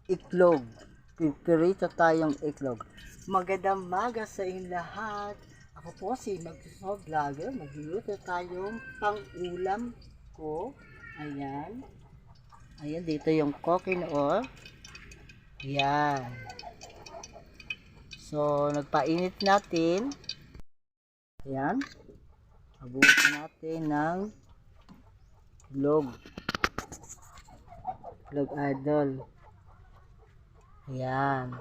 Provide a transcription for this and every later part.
itlog. Pipirito tayong itlog. Magandang maga sa inyong lahat. Ako po si Magsuso Vlogger. Magluluto tayong pang-ulam ko. Ayan. Ayan, dito yung coconut. Ayan. So, nagpainit natin. Ayan. Habutin natin ng itlog. Itlog idol. Ayan.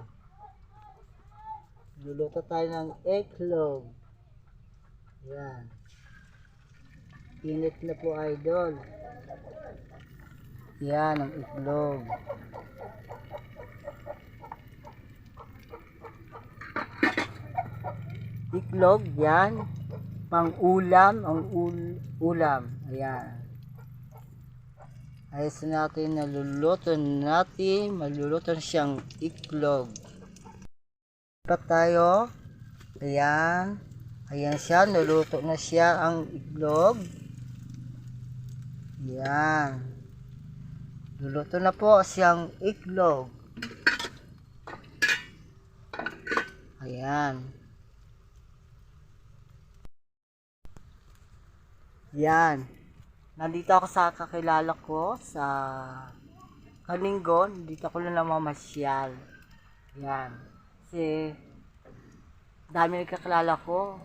Luluto tayo ng itlog. Ayan. Init na po idol. Ayan ang itlog. Itlog yan. Pang ulam ang ulam. Ayan. Ayos natin, naluluto natin. Maluluto siyang itlog. Pa tayo. Ayan. Ayan siya. Nuluto na siya ang itlog. Ayan. Luluto na po siyang itlog. Ayan. Yan. Nandito ako sa kakilala ko sa Kaningon. Dito ako lang namamasyal. Yan. Kasi dami nagkakilala ko.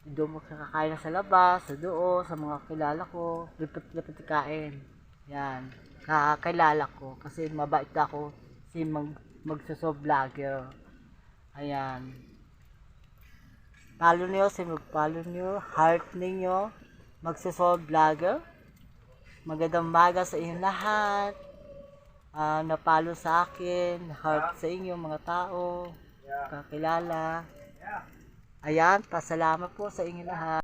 Doon makakakain sa labas, sa doon, sa mga kilala ko. Lipit-lipit kain. Yan. Kakilala ko. Kasi mabait ako. Kasi magsuso-vlogger. Ayan. Follow nyo, mag-follow nyo, heart ninyo, Magsuso Vlogger. Magandang maga sa inyong lahat. Napalo sa akin, heart sa inyo mga tao, kakilala. Ayan, pasalamat po sa inyong lahat.